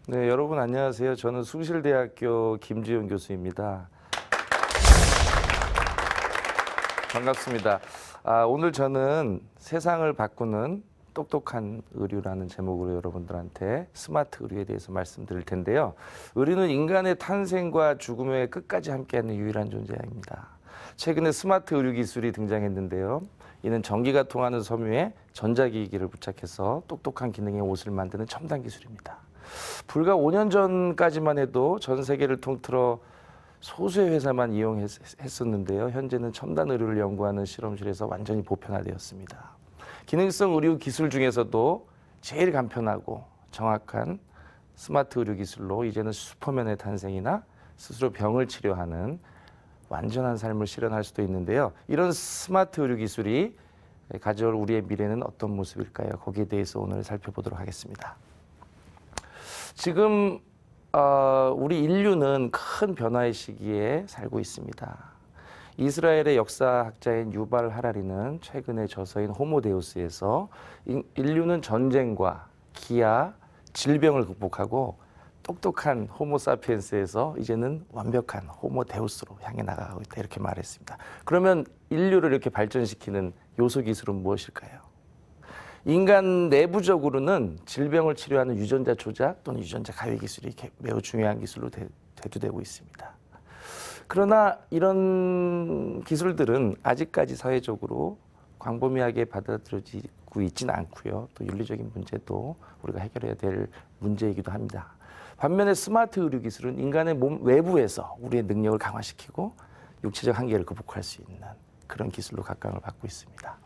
네, 여러분 안녕하세요. 저는 숭실대학교 김지훈 교수입니다. 반갑습니다. 오늘 저는 세상을 바꾸는 똑똑한 의류라는 제목으로 여러분들한테 스마트 의류에 대해서 말씀드릴 텐데요. 의류는 인간의 탄생과 죽음에 끝까지 함께하는 유일한 존재입니다. 최근에 스마트 의류 기술이 등장했는데요. 이는 전기가 통하는 섬유에 전자기기를 부착해서 똑똑한 기능의 옷을 만드는 첨단 기술입니다. 불과 5년 전까지만 해도 전 세계를 통틀어 소수의 회사만 이용했었는데요. 현재는 첨단 의류를 연구하는 실험실에서 완전히 보편화되었습니다. 기능성 의류 기술 중에서도 제일 간편하고 정확한 스마트 의류 기술로 이제는 슈퍼맨의 탄생이나 스스로 병을 치료하는 완전한 삶을 실현할 수도 있는데요. 이런 스마트 의류 기술이 가져올 우리의 미래는 어떤 모습일까요? 거기에 대해서 오늘 살펴보도록 하겠습니다. 지금 우리 인류는 큰 변화의 시기에 살고 있습니다. 이스라엘의 역사학자인 유발 하라리는 최근에 저서인 호모데우스에서 인류는 전쟁과 기아, 질병을 극복하고 똑똑한 호모사피엔스에서 이제는 완벽한 호모데우스로 향해 나가고 있다 이렇게 말했습니다. 그러면 인류를 이렇게 발전시키는 요소 기술은 무엇일까요? 인간 내부적으로는 질병을 치료하는 유전자 조작 또는 유전자 가위 기술이 매우 중요한 기술로 대두되고 있습니다. 그러나 이런 기술들은 아직까지 사회적으로 광범위하게 받아들여지고 있지는 않고요. 또 윤리적인 문제도 우리가 해결해야 될 문제이기도 합니다. 반면에 스마트 의료 기술은 인간의 몸 외부에서 우리의 능력을 강화시키고 육체적 한계를 극복할 수 있는 그런 기술로 각광을 받고 있습니다.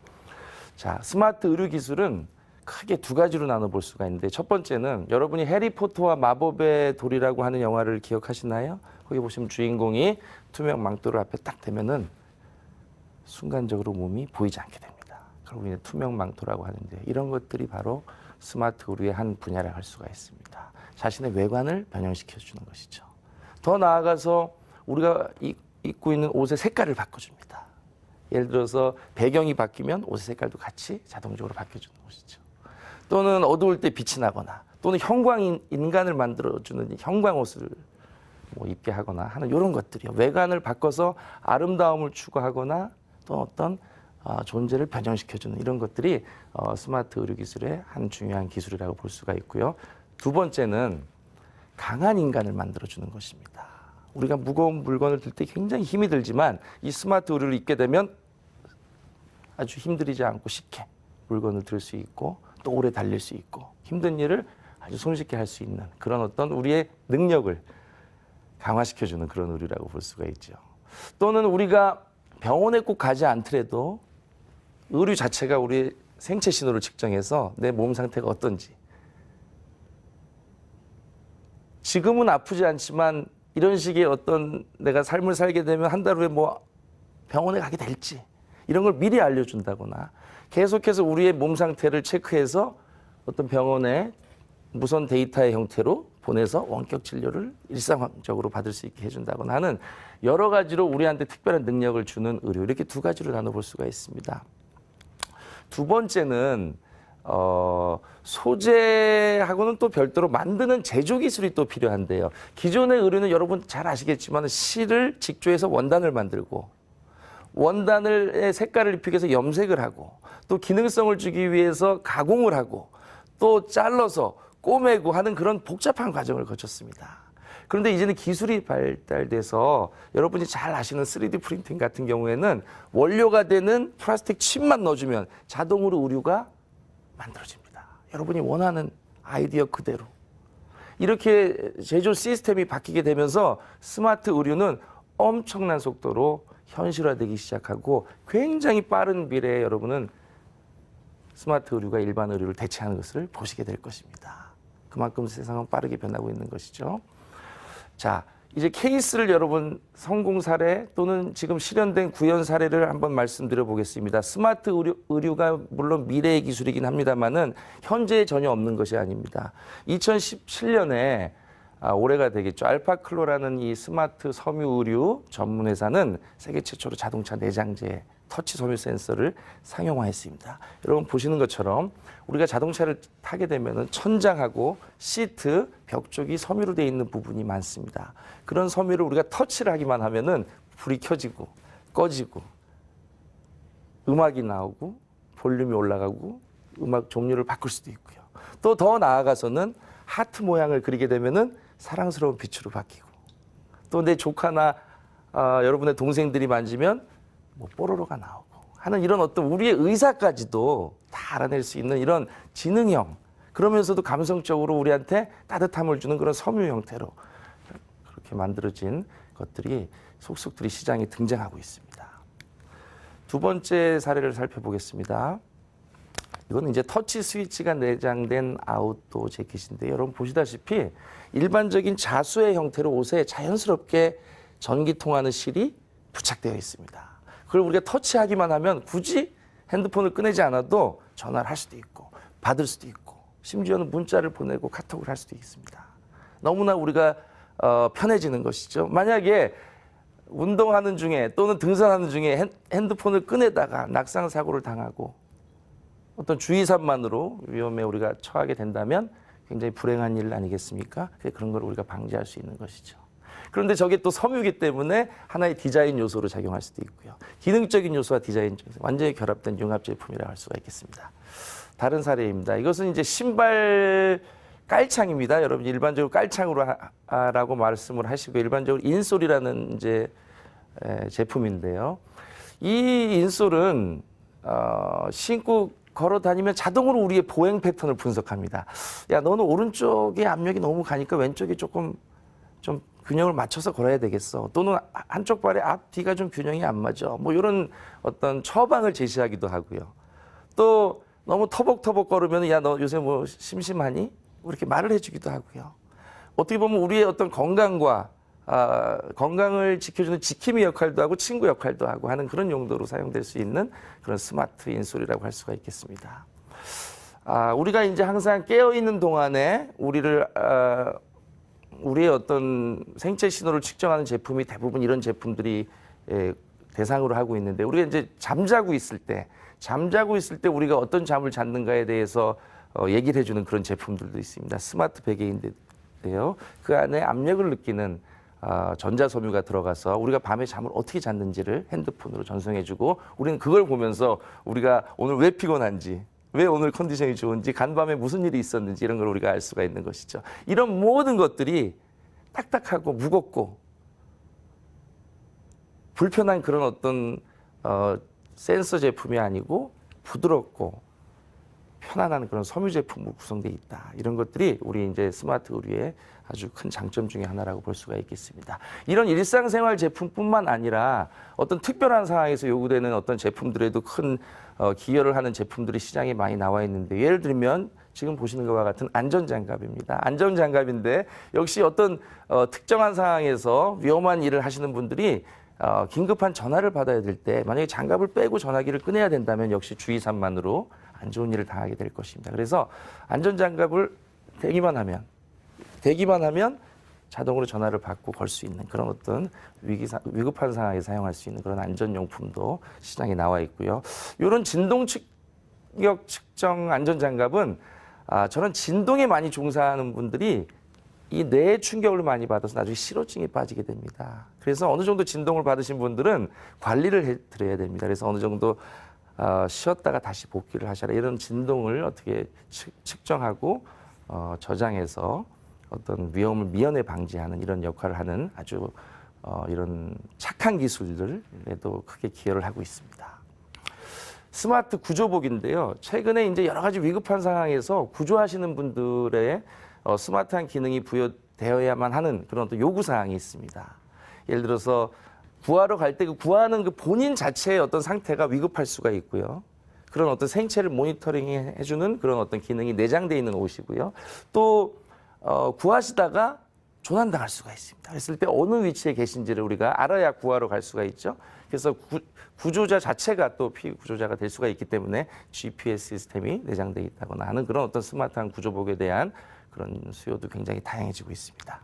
자, 스마트 의료 기술은 크게 두 가지로 나눠볼 수가 있는데 첫 번째는 여러분이 해리포터와 마법의 돌이라고 하는 영화를 기억하시나요? 거기 보시면 주인공이 투명 망토를 앞에 딱 대면은 순간적으로 몸이 보이지 않게 됩니다. 그리고 이제 투명 망토라고 하는데 이런 것들이 바로 스마트 의료의 한 분야라 할 수가 있습니다. 자신의 외관을 변형시켜 주는 것이죠. 더 나아가서 우리가 입고 있는 옷의 색깔을 바꿔줍니다. 예를 들어서 배경이 바뀌면 옷의 색깔도 같이 자동적으로 바뀌어주는 것이죠. 또는 어두울 때 빛이 나거나 또는 인간을 만들어주는 형광 옷을 입게 하거나 하는 이런 것들이요. 외관을 바꿔서 아름다움을 추구하거나 또 어떤 존재를 변형시켜주는 이런 것들이 스마트 의료 기술의 한 중요한 기술이라고 볼 수가 있고요. 두 번째는 강한 인간을 만들어주는 것입니다. 우리가 무거운 물건을 들 때 굉장히 힘이 들지만 이 스마트 의료를 입게 되면 아주 힘들이지 않고 쉽게 물건을 들 수 있고 또 오래 달릴 수 있고 힘든 일을 아주 손쉽게 할 수 있는 그런 어떤 우리의 능력을 강화시켜주는 그런 의료라고 볼 수가 있죠. 또는 우리가 병원에 꼭 가지 않더라도 의료 자체가 우리의 생체 신호를 측정해서 내 몸 상태가 어떤지 지금은 아프지 않지만 이런 식의 어떤 내가 삶을 살게 되면 한 달 후에 병원에 가게 될지 이런 걸 미리 알려준다거나 계속해서 우리의 몸 상태를 체크해서 어떤 병원에 무선 데이터의 형태로 보내서 원격 진료를 일상적으로 받을 수 있게 해준다거나 하는 여러 가지로 우리한테 특별한 능력을 주는 의료 이렇게 두 가지로 나눠볼 수가 있습니다. 두 번째는 소재하고는 또 별도로 만드는 제조 기술이 또 필요한데요. 기존의 의류는 여러분 잘 아시겠지만 실을 직조해서 원단을 만들고 원단의 색깔을 입히기 위해서 염색을 하고 또 기능성을 주기 위해서 가공을 하고 또 잘라서 꼬매고 하는 그런 복잡한 과정을 거쳤습니다. 그런데 이제는 기술이 발달돼서 여러분이 잘 아시는 3D 프린팅 같은 경우에는 원료가 되는 플라스틱 칩만 넣어주면 자동으로 의류가 만들어집니다. 여러분이 원하는 아이디어 그대로. 이렇게 제조 시스템이 바뀌게 되면서 스마트 의류는 엄청난 속도로 현실화되기 시작하고 굉장히 빠른 미래에 여러분은 스마트 의류가 일반 의류를 대체하는 것을 보시게 될 것입니다. 그만큼 세상은 빠르게 변하고 있는 것이죠. 자, 이제 케이스를 여러분 성공 사례 또는 지금 실현된 구현 사례를 한번 말씀드려 보겠습니다. 스마트 의류가 물론 미래의 기술이긴 합니다만은 현재에 전혀 없는 것이 아닙니다. 2017년에 올해가 되겠죠. 알파클로라는 이 스마트 섬유 의류 전문 회사는 세계 최초로 자동차 내장재 터치 섬유 센서를 상용화했습니다. 여러분 보시는 것처럼 우리가 자동차를 타게 되면은 천장하고 시트, 벽 쪽이 섬유로 되어 있는 부분이 많습니다. 그런 섬유를 우리가 터치를 하기만 하면은 불이 켜지고 꺼지고 음악이 나오고 볼륨이 올라가고 음악 종류를 바꿀 수도 있고요. 또 더 나아가서는 하트 모양을 그리게 되면은 사랑스러운 빛으로 바뀌고 또 내 조카나 여러분의 동생들이 만지면 뭐 뽀로로가 나오고 하는 이런 어떤 우리의 의사까지도 다 알아낼 수 있는 이런 지능형 그러면서도 감성적으로 우리한테 따뜻함을 주는 그런 섬유 형태로 그렇게 만들어진 것들이 속속들이 시장에 등장하고 있습니다. 두 번째 사례를 살펴보겠습니다. 이거는 이제 터치 스위치가 내장된 아웃도어 재킷인데요. 여러분 보시다시피 일반적인 자수의 형태로 옷에 자연스럽게 전기 통하는 실이 부착되어 있습니다. 그걸 우리가 터치하기만 하면 굳이 핸드폰을 꺼내지 않아도 전화를 할 수도 있고 받을 수도 있고 심지어는 문자를 보내고 카톡을 할 수도 있습니다. 너무나 우리가 편해지는 것이죠. 만약에 운동하는 중에 또는 등산하는 중에 핸드폰을 꺼내다가 낙상 사고를 당하고 어떤 주의산만으로 위험에 우리가 처하게 된다면 굉장히 불행한 일 아니겠습니까? 그런 걸 우리가 방지할 수 있는 것이죠. 그런데 저게 또 섬유기 때문에 하나의 디자인 요소로 작용할 수도 있고요. 기능적인 요소와 디자인 요소 완전히 결합된 융합 제품이라고 할 수가 있겠습니다. 다른 사례입니다. 이것은 이제 신발 깔창입니다. 여러분 일반적으로 깔창으로라고 말씀을 하시고 일반적으로 인솔이라는 이제 제품인데요. 이 인솔은 신고 걸어 다니면 자동으로 우리의 보행 패턴을 분석합니다. 야, 너는 오른쪽에 압력이 너무 가니까 왼쪽이 조금 좀 균형을 맞춰서 걸어야 되겠어. 또는 한쪽 발의 앞, 뒤가 좀 균형이 안 맞아. 뭐 이런 어떤 처방을 제시하기도 하고요. 또 너무 터벅터벅 걸으면 야, 너 요새 뭐 심심하니? 이렇게 말을 해주기도 하고요. 어떻게 보면 우리의 어떤 건강과 건강을 지켜주는 지킴이 역할도 하고 친구 역할도 하고 하는 그런 용도로 사용될 수 있는 그런 스마트 인솔이라고 할 수가 있겠습니다. 우리가 이제 항상 깨어 있는 동안에 우리의 어떤 생체 신호를 측정하는 제품이 대부분 이런 제품들이 대상으로 하고 있는데 우리가 이제 잠자고 있을 때 우리가 어떤 잠을 잤는가에 대해서 얘기를 해주는 그런 제품들도 있습니다. 스마트 베개인데요. 그 안에 압력을 느끼는 전자섬유가 들어가서 우리가 밤에 잠을 어떻게 잤는지를 핸드폰으로 전송해주고 우리는 그걸 보면서 우리가 오늘 왜 피곤한지 왜 오늘 컨디션이 좋은지 간밤에 무슨 일이 있었는지 이런 걸 우리가 알 수가 있는 것이죠. 이런 모든 것들이 딱딱하고 무겁고 불편한 그런 어떤 센서 제품이 아니고 부드럽고 편안한 그런 섬유 제품으로 구성되어 있다. 이런 것들이 우리 이제 스마트 의류의 아주 큰 장점 중에 하나라고 볼 수가 있겠습니다. 이런 일상생활 제품뿐만 아니라 어떤 특별한 상황에서 요구되는 어떤 제품들에도 큰 기여를 하는 제품들이 시장에 많이 나와 있는데 예를 들면 지금 보시는 것과 같은 안전장갑입니다. 안전장갑인데 역시 어떤 특정한 상황에서 위험한 일을 하시는 분들이 긴급한 전화를 받아야 될 때 만약에 장갑을 빼고 전화기를 꺼내야 된다면 역시 주의산만으로 안 좋은 일을 당하게 될 것입니다. 그래서 안전장갑을 대기만 하면 자동으로 전화를 받고 걸 수 있는 그런 어떤 위급한 상황에 사용할 수 있는 그런 안전용품도 시장에 나와 있고요. 이런 진동 충격 측정 안전장갑은 저는 진동에 많이 종사하는 분들이 이 뇌 충격을 많이 받아서 나중에 실어증에 빠지게 됩니다. 그래서 어느 정도 진동을 받으신 분들은 관리를 해드려야 됩니다. 그래서 어느 정도 쉬었다가 다시 복귀를 하셔라. 이런 진동을 어떻게 측정하고 저장해서 어떤 위험을 미연에 방지하는 이런 역할을 하는 아주 이런 착한 기술들에도 크게 기여를 하고 있습니다. 스마트 구조복인데요. 최근에 이제 여러 가지 위급한 상황에서 구조하시는 분들의 스마트한 기능이 부여되어야만 하는 그런 어떤 요구 사항이 있습니다. 예를 들어서 구하러 갈 때 그 구하는 그 본인 자체의 어떤 상태가 위급할 수가 있고요. 그런 어떤 생체를 모니터링 해주는 그런 어떤 기능이 내장되어 있는 옷이고요. 또 구하시다가 조난당할 수가 있습니다. 그랬을 때 어느 위치에 계신지를 우리가 알아야 구하러 갈 수가 있죠. 그래서 구조자 자체가 또 피구조자가 될 수가 있기 때문에 GPS 시스템이 내장되어 있다거나 하는 그런 어떤 스마트한 구조복에 대한 그런 수요도 굉장히 다양해지고 있습니다.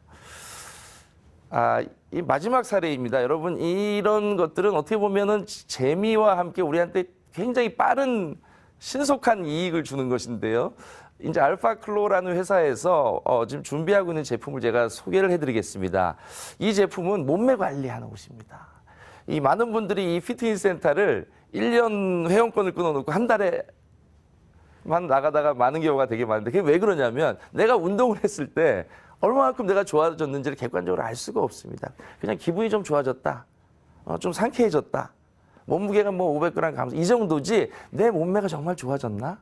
이 마지막 사례입니다. 여러분, 이런 것들은 어떻게 보면은 재미와 함께 우리한테 굉장히 빠른 신속한 이익을 주는 것인데요. 이제 알파클로라는 회사에서 지금 준비하고 있는 제품을 제가 소개를 해드리겠습니다. 이 제품은 몸매 관리하는 옷입니다. 이 많은 분들이 이 피트니스 센터를 1년 회원권을 끊어놓고 한 달에만 나가다가 많은 경우가 되게 많은데 그게 왜 그러냐면 내가 운동을 했을 때 얼마만큼 내가 좋아졌는지를 객관적으로 알 수가 없습니다. 그냥 기분이 좀 좋아졌다. 좀 상쾌해졌다. 몸무게가 뭐 500g 감소. 이 정도지 내 몸매가 정말 좋아졌나?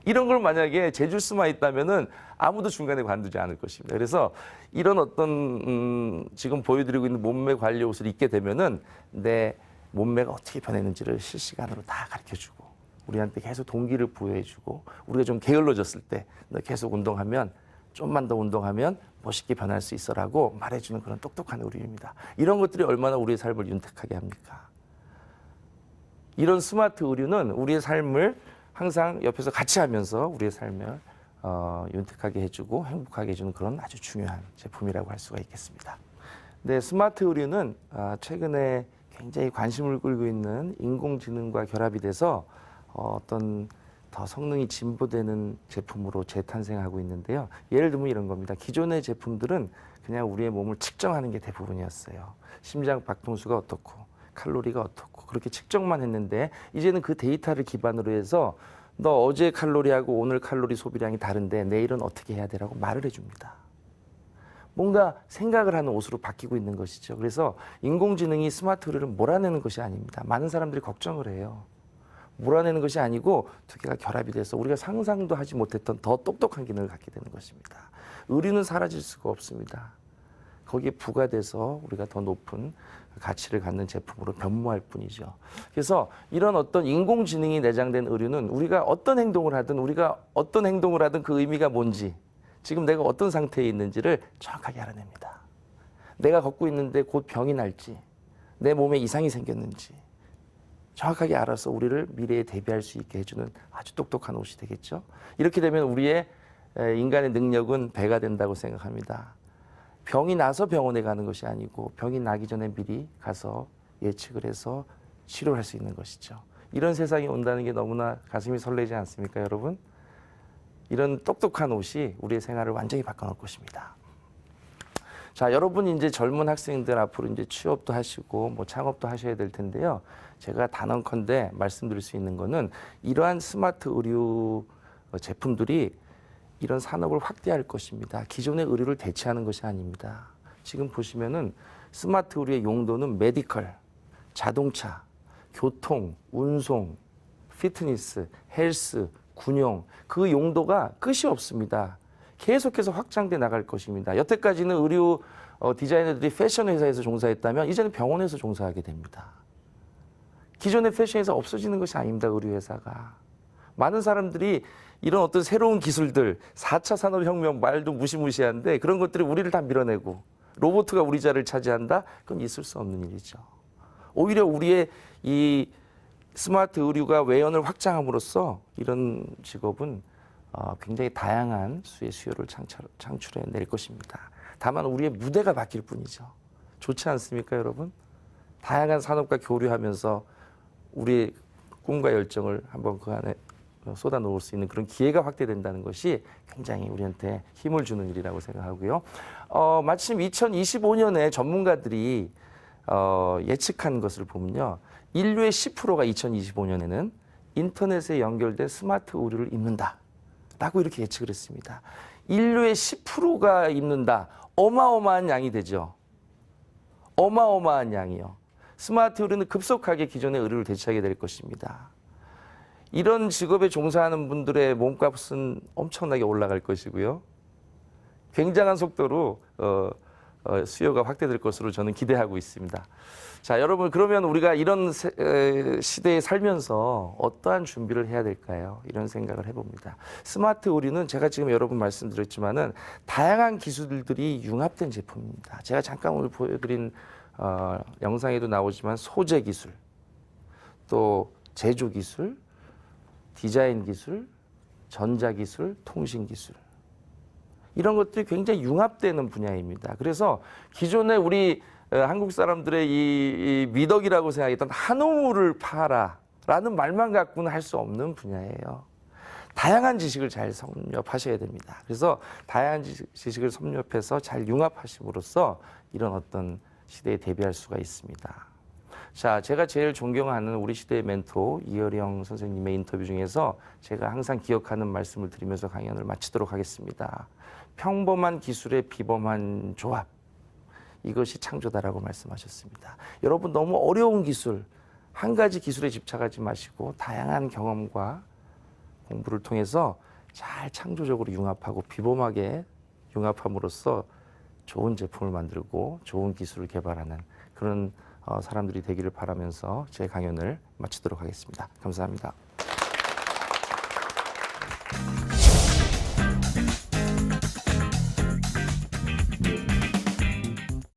이런 걸 만약에 재줄 수만 있다면은 아무도 중간에 관두지 않을 것입니다. 그래서 이런 어떤 지금 보여드리고 있는 몸매 관리 옷을 입게 되면은 내 몸매가 어떻게 변했는지를 실시간으로 다 가르쳐주고 우리한테 계속 동기를 부여해주고 우리가 좀 게을러졌을 때 너 계속 운동하면 좀만 더 운동하면 멋있게 변할 수 있어라고 말해주는 그런 똑똑한 의류입니다. 이런 것들이 얼마나 우리의 삶을 윤택하게 합니까? 이런 스마트 의류는 우리의 삶을 항상 옆에서 같이 하면서 우리의 삶을 윤택하게 해주고 행복하게 해주는 그런 아주 중요한 제품이라고 할 수가 있겠습니다. 네, 스마트 의류는 최근에 굉장히 관심을 끌고 있는 인공지능과 결합이 돼서 어떤 더 성능이 진보되는 제품으로 재탄생하고 있는데요. 예를 들면 이런 겁니다. 기존의 제품들은 그냥 우리의 몸을 측정하는 게 대부분이었어요. 심장 박동수가 어떻고 칼로리가 어떻고 그렇게 측정만 했는데 이제는 그 데이터를 기반으로 해서 너 어제 칼로리하고 오늘 칼로리 소비량이 다른데 내일은 어떻게 해야 되라고 말을 해줍니다. 뭔가 생각을 하는 옷으로 바뀌고 있는 것이죠. 그래서 인공지능이 스마트 의류를 몰아내는 것이 아닙니다. 많은 사람들이 걱정을 해요. 몰아내는 것이 아니고 두 개가 결합이 돼서 우리가 상상도 하지 못했던 더 똑똑한 기능을 갖게 되는 것입니다. 의류는 사라질 수가 없습니다. 거기에 부과돼서 우리가 더 높은 가치를 갖는 제품으로 변모할 뿐이죠. 그래서 이런 어떤 인공지능이 내장된 의류는 우리가 어떤 행동을 하든 그 의미가 뭔지 지금 내가 어떤 상태에 있는지를 정확하게 알아냅니다. 내가 걷고 있는데 곧 병이 날지 내 몸에 이상이 생겼는지 정확하게 알아서 우리를 미래에 대비할 수 있게 해주는 아주 똑똑한 옷이 되겠죠. 이렇게 되면 우리의 인간의 능력은 배가 된다고 생각합니다. 병이 나서 병원에 가는 것이 아니고 병이 나기 전에 미리 가서 예측을 해서 치료할 수 있는 것이죠. 이런 세상이 온다는 게 너무나 가슴이 설레지 않습니까, 여러분? 이런 똑똑한 옷이 우리의 생활을 완전히 바꿔놓을 것입니다. 자, 여러분 이제 젊은 학생들 앞으로 이제 취업도 하시고 뭐 창업도 하셔야 될 텐데요. 제가 단언컨대 말씀드릴 수 있는 거는 이러한 스마트 의류 제품들이 이런 산업을 확대할 것입니다. 기존의 의류를 대체하는 것이 아닙니다. 지금 보시면은 스마트 의류의 용도는 메디컬, 자동차, 교통, 운송, 피트니스, 헬스, 군용 그 용도가 끝이 없습니다. 계속해서 확장돼 나갈 것입니다. 여태까지는 의류 디자이너들이 패션 회사에서 종사했다면 이제는 병원에서 종사하게 됩니다. 기존의 패션에서 없어지는 것이 아닙니다. 의류 회사가. 많은 사람들이 이런 어떤 새로운 기술들 4차 산업혁명 말도 무시무시한데 그런 것들이 우리를 다 밀어내고 로봇가 우리 자리를 차지한다? 그건 있을 수 없는 일이죠. 오히려 우리의 이 스마트 의류가 외연을 확장함으로써 이런 직업은 굉장히 다양한 수의 수요를 창출해 낼 것입니다. 다만 우리의 무대가 바뀔 뿐이죠. 좋지 않습니까, 여러분? 다양한 산업과 교류하면서 우리의 꿈과 열정을 한번 그 안에 쏟아 놓을 수 있는 그런 기회가 확대된다는 것이 굉장히 우리한테 힘을 주는 일이라고 생각하고요. 마침 2025년에 전문가들이 예측한 것을 보면요. 인류의 10%가 2025년에는 인터넷에 연결된 스마트 의류를 입는다라고 이렇게 예측을 했습니다. 인류의 10%가 입는다. 어마어마한 양이 되죠. 어마어마한 양이요. 스마트 의류는 급속하게 기존의 의류를 대체하게 될 것입니다. 이런 직업에 종사하는 분들의 몸값은 엄청나게 올라갈 것이고요. 굉장한 속도로 수요가 확대될 것으로 저는 기대하고 있습니다. 자, 여러분 그러면 우리가 이런 시대에 살면서 어떠한 준비를 해야 될까요? 이런 생각을 해봅니다. 스마트 의류는 제가 지금 여러분 말씀드렸지만은 다양한 기술들이 융합된 제품입니다. 제가 잠깐 오늘 보여드린 영상에도 나오지만 소재 기술, 또 제조 기술, 디자인 기술, 전자 기술, 통신 기술 이런 것들이 굉장히 융합되는 분야입니다. 그래서 기존에 우리 한국 사람들의 이 미덕이라고 생각했던 한우물을 파라라는 말만 갖고는 할 수 없는 분야예요. 다양한 지식을 잘 섭렵하셔야 됩니다. 그래서 다양한 지식을 섭렵해서 잘 융합하심으로써 이런 어떤 시대에 대비할 수가 있습니다. 자, 제가 제일 존경하는 우리 시대의 멘토 이어령 선생님의 인터뷰 중에서 제가 항상 기억하는 말씀을 드리면서 강연을 마치도록 하겠습니다. 평범한 기술의 비범한 조합, 이것이 창조다라고 말씀하셨습니다. 여러분, 너무 어려운 기술, 한 가지 기술에 집착하지 마시고 다양한 경험과 공부를 통해서 잘 창조적으로 융합하고 비범하게 융합함으로써 좋은 제품을 만들고 좋은 기술을 개발하는 그런 사람들이 되기를 바라면서 제 강연을 마치도록 하겠습니다. 감사합니다.